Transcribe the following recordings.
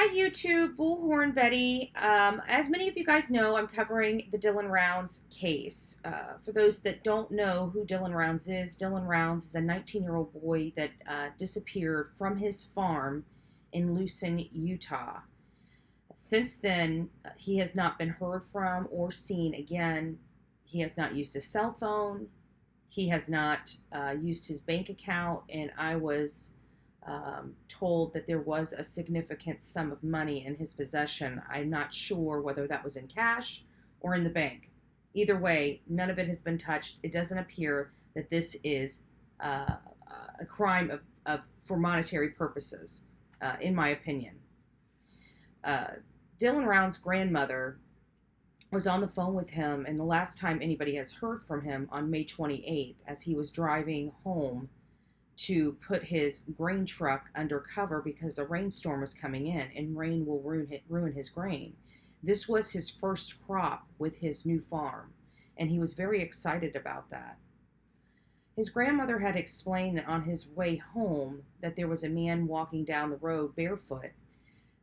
Hi YouTube, Bullhorn Betty. As many of you guys know, I'm covering the Dylan Rounds case. For those that don't know who Dylan Rounds is a 19-year-old boy that disappeared from his farm in Lucin, Utah. Since then, he has not been heard from or seen again. He has not used a cell phone. He has not used his bank account, and I was told that there was a significant sum of money in his possession. I'm not sure whether that was in cash or in the bank. Either way, none of it has been touched. It doesn't appear that this is a crime for monetary purposes, in my opinion. Dylan Round's grandmother was on the phone with him, and the last time anybody has heard from him on May 28th, as he was driving home to put his grain truck under cover because a rainstorm was coming in, and rain will ruin his grain. This was his first crop with his new farm, and he was very excited about that. His grandmother had explained that on his way home that there was a man walking down the road barefoot.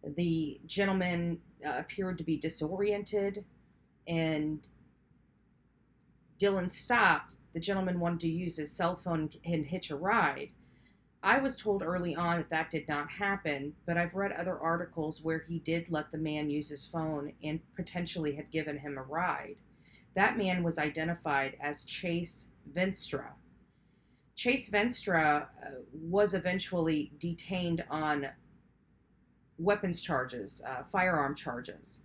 The gentleman appeared to be disoriented, and Dylan stopped. The gentleman wanted to use his cell phone and hitch a ride. I was told early on that that did not happen, but I've read other articles where he did let the man use his phone and potentially had given him a ride. That man was identified as Chase Venstra. Chase Venstra was eventually detained on weapons charges, firearm charges,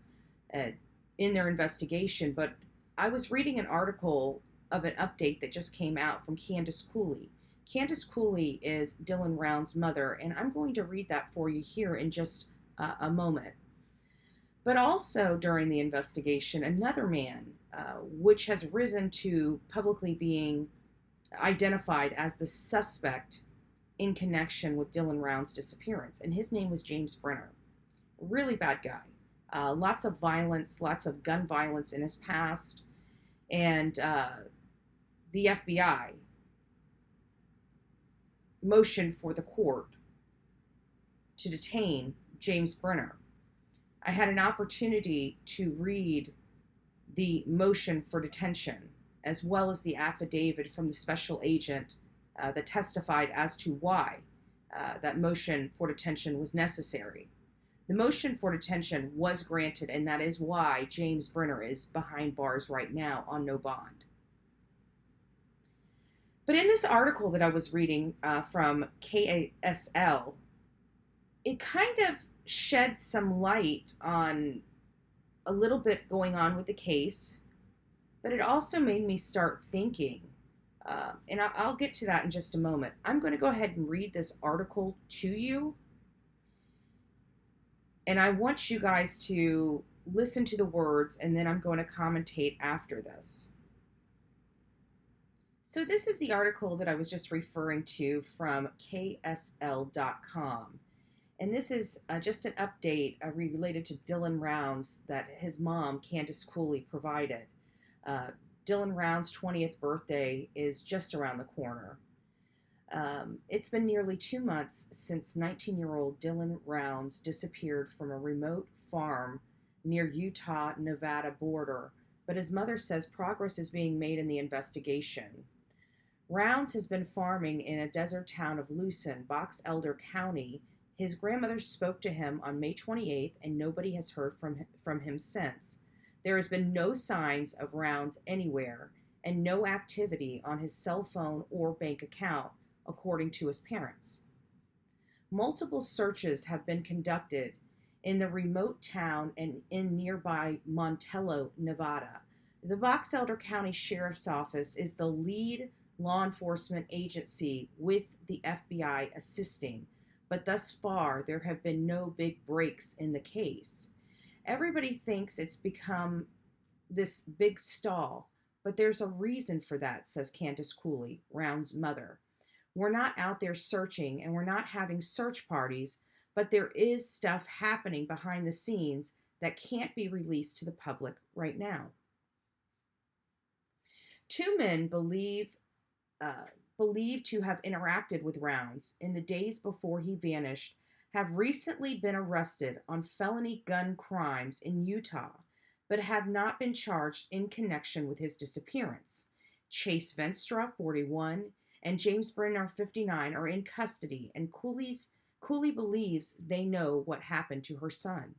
in their investigation, but I was reading an article of an update that just came out from Candace Cooley. Candace Cooley is Dylan Round's mother, and I'm going to read that for you here in just a moment. But also during the investigation, another man, which has risen to publicly being identified as the suspect in connection with Dylan Round's disappearance, and his name was James Brenner. Really bad guy. Lots of violence, lots of gun violence in his past, and the FBI motioned for the court to detain James Brenner. I had an opportunity to read the motion for detention, as well as the affidavit from the special agent that testified as to why that motion for detention was necessary. The motion for detention was granted, and that is why James Brenner is behind bars right now on no bond. But in this article that I was reading from KSL, it kind of shed some light on a little bit going on with the case, but it also made me start thinking, and I'll get to that in just a moment. I'm going to go ahead and read this article to you, and I want you guys to listen to the words, and then I'm going to commentate after this. So this is the article that I was just referring to from KSL.com. And this is just an update related to Dylan Rounds that his mom, Candace Cooley, provided. Dylan Rounds' 20th birthday is just around the corner. It's been nearly 2 months since 19-year-old Dylan Rounds disappeared from a remote farm near Utah-Nevada border, but his mother says progress is being made in the investigation. Rounds has been farming in a desert town of Lucin, Box Elder County. His grandmother spoke to him on May 28th, and nobody has heard from him since. There has been no signs of Rounds anywhere, and no activity on his cell phone or bank account, according to his parents. Multiple searches have been conducted in the remote town and in nearby Montello, Nevada. The Box Elder County Sheriff's Office is the lead law enforcement agency, with the FBI assisting, but thus far there have been no big breaks in the case. Everybody thinks it's become this big stall, but there's a reason for that, says Candace Cooley, Round's mother. We're not out there searching, and we're not having search parties, but there is stuff happening behind the scenes that can't be released to the public right now. Two men believed to have interacted with Rounds in the days before he vanished have recently been arrested on felony gun crimes in Utah, but have not been charged in connection with his disappearance. Chase Venstra, 41, and James Brenner, 59, are in custody, and Cooley believes they know what happened to her son.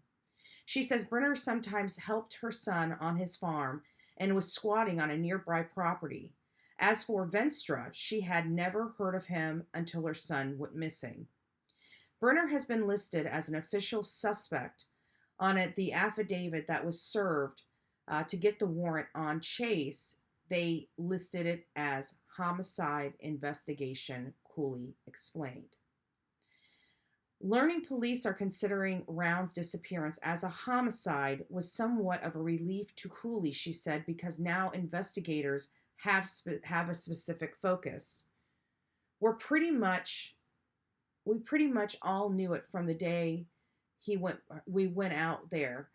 She says Brenner sometimes helped her son on his farm and was squatting on a nearby property. As for Venstra, she had never heard of him until her son went missing. Brenner has been listed as an official suspect on the affidavit that was served to get the warrant on Chase. They listed it as homicide investigation, Cooley explained. Learning police are considering Round's disappearance as a homicide was somewhat of a relief to Cooley, she said, because now investigators have a specific focus. We pretty much all knew it from the day we went out there.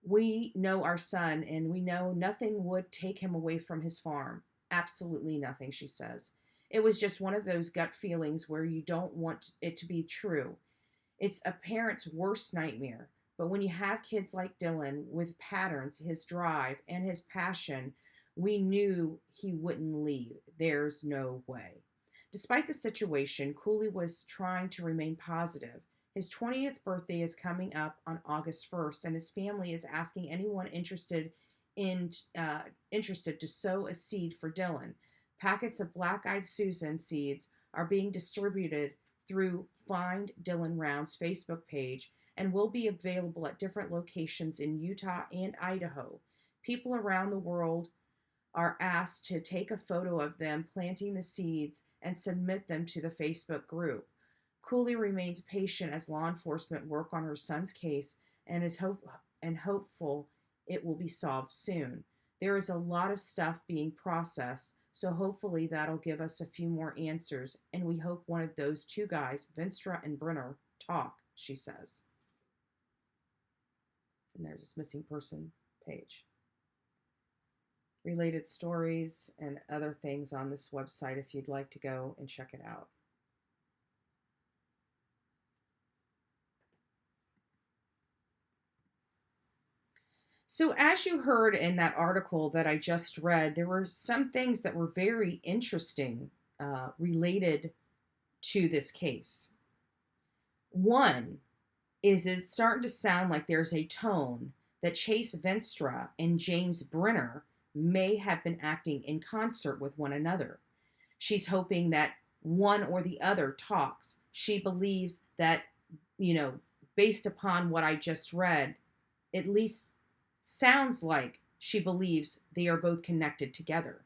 We know our son, and we know nothing would take him away from his farm. Absolutely nothing, she says. It was just one of those gut feelings where you don't want it to be true. It's a parent's worst nightmare. But when you have kids like Dylan with patterns, his drive, and his passion, we knew he wouldn't leave. There's no way. Despite the situation, Cooley was trying to remain positive. His 20th birthday is coming up on August 1st, and his family is asking anyone interested to sow a seed for Dylan. Packets of black-eyed Susan seeds are being distributed through Find Dylan Round's Facebook page and will be available at different locations in Utah and Idaho. People around the world are asked to take a photo of them planting the seeds and submit them to the Facebook group. Cooley remains patient as law enforcement work on her son's case and is hopeful it will be solved soon. There is a lot of stuff being processed, so hopefully that'll give us a few more answers, and we hope one of those two guys, Venstra and Brenner, talk, she says. And there's this missing person page. Related stories and other things on this website if you'd like to go and check it out. So as you heard in that article that I just read, there were some things that were very interesting related to this case. One is it's starting to sound like there's a tone that Chase Venstra and James Brenner may have been acting in concert with one another. She's hoping that one or the other talks. She believes that, based upon what I just read, at least sounds like she believes they are both connected together.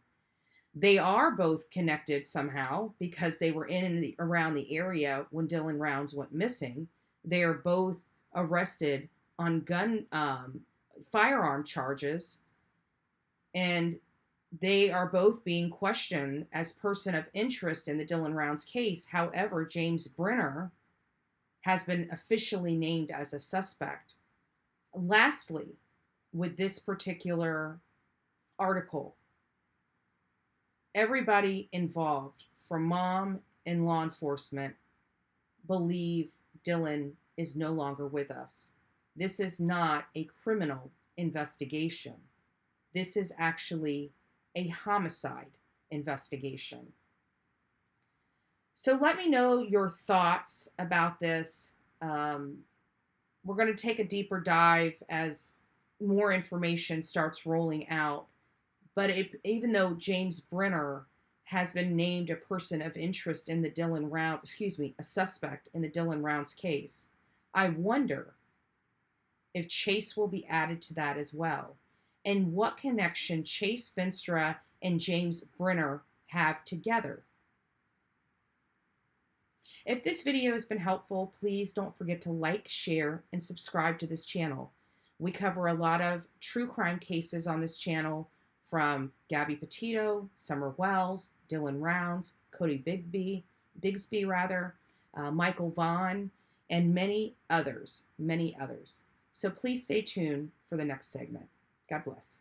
They are both connected somehow because they were around the area when Dylan Rounds went missing. They are both arrested on firearm charges, and they are both being questioned as person of interest in the Dylan Rounds case. However, James Brenner has been officially named as a suspect. Lastly, with this particular article, everybody involved, from mom and law enforcement, believe Dylan is no longer with us. This is not a criminal investigation. This is actually a homicide investigation. So let me know your thoughts about this. We're going to take a deeper dive as more information starts rolling out. But even though James Brenner has been named a person of interest in the a suspect in the Dylan Rounds case, I wonder if Chase will be added to that as well, and what connection Chase Venstra and James Brenner have together. If this video has been helpful, please don't forget to like, share, and subscribe to this channel. We cover a lot of true crime cases on this channel, from Gabby Petito, Summer Wells, Dylan Rounds, Cody Bigsby, Michael Vaughn, and many others. So please stay tuned for the next segment. God bless.